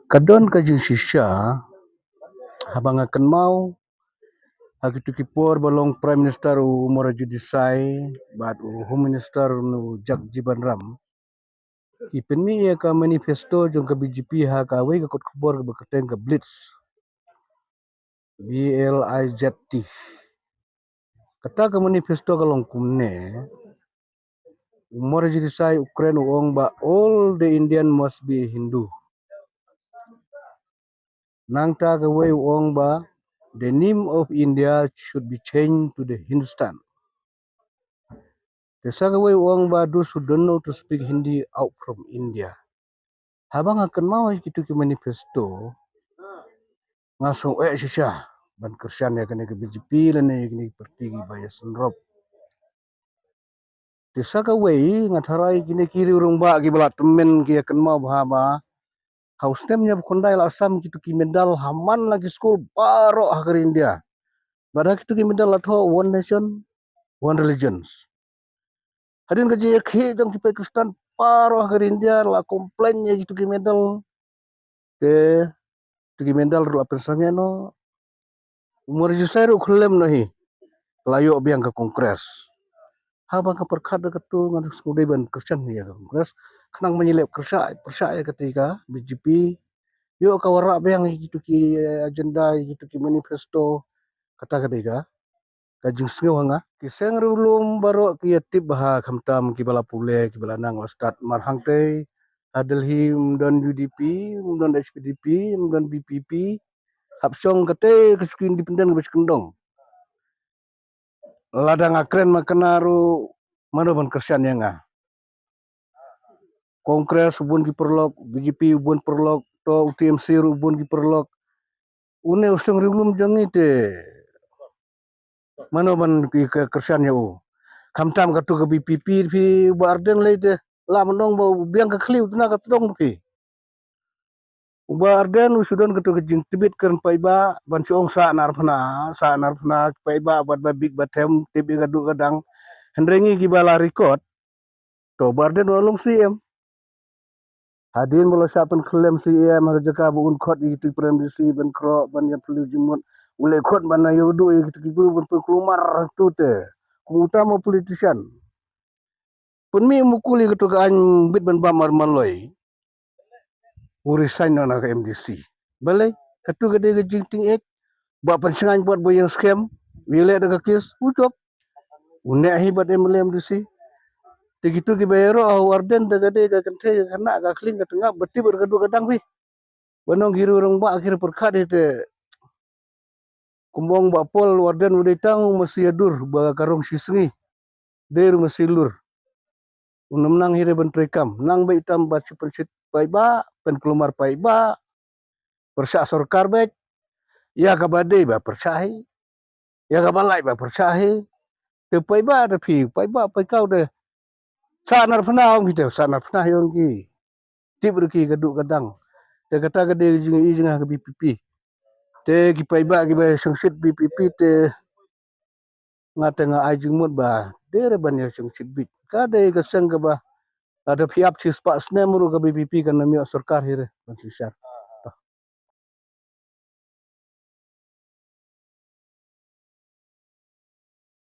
Kadon kajing shisha habang akan mau hagitu kipor balong Prime Minister umur judisai bat Home Minister nu Jagjiban Ram ipenmi ya ka manifesto jong ka BJP ha ka we ka kot kubor ka bakateng ka Blitz BLIZT kata ka manifesto ka long kumne umur judisai Ukraine uong ba all the Indian must be Hindu nang ta ka we uong ba the name of India should be changed to the Hindustan. The Sagaway uang ba those who don't know to speak Hindi out from India. Habang akan mau gitu ke manifesto ngasong sisya ban kersian ya kena ke BJP lan ya kena pergi baya senrop. The Sagaway ngatarai kini kiri urung ba gi bala temen ki akan mau bahama haus temnya bukondai la asam gitu ki medal haman lagi school baro hagar India. Badak itu ki medal atau one nation one religions. Hadin kaji yakhi dong ki Pakistan paro hagar India la komplainnya gitu ki medal ke tuki medal ru apensangnya no umur jusai ru klem nahi layo biang ke kongres habang ka perkada ketu ngan skudai ban kersan ya ke kongres kenang menyelip kersa percaya ketika BJP yo ka wara biang gitu ki agenda gitu ki manifesto kata ketika kajing sengaw nga kiseng rulum baro ki tip bah khamtam ki bala pule ki bala nang ustad marhang te Adelhi dan UDP dan SPDP dan BPP hapsong kate kesuki independen beskendong ladang akren makenaru mana ban kersian yang kongres ubun ki perlok BJP ubun perlok to UTMC ubun ki perlok une usung rilum jangi te mana ban ki kersian ya kamtam katu ke BPP fi barden le la menong ba biang ka khliu na ka tong fi uba arden usudan ketu kejing tibit keren paiba ban siong sa narfna paiba bat big batem tibi gadu gadang hendrengi gibala record to barden walong CM hadin bolo sapen klem CM harjaka bu unkot itu premdisi ban kro ban ya perlu jumut ule khot ban yudu gitu kibu ban kelumar tu te utama politician punmi mukuli ketu ka an bit ban bamar maloi urisan nona ke MDC balai ketu gede gejing ting ek buat pensengan buat boyang scam wile ada kes ucap unek hibat MDC begitu ki bayaro warden da gede ga kente kena ga kling ga tengah beti bergadu gadang pi banong giru orang ba akhir perkat itu kumbong ba pol warden udah tang masih adur ba karong sisngi der masih lur unam nang hire ban trekam nang ba itam ba pensit paiba pen kelumar paiba persa sorkar bet ya ka bade ba persahi ya ka balai ba persahi te paiba da pi paiba pai kau de sanar pernah ong gitu sanar pernah yong ki tibur ki gadu gadang te kata gede jing ke BPP te ki paiba ki ba sengsit BPP te ngata nga ajing mut ba dere ban ya sengsit bit kade ka sang ba ada piap sis pak sne muru ke BPP kan nami sarkar hire ban sisar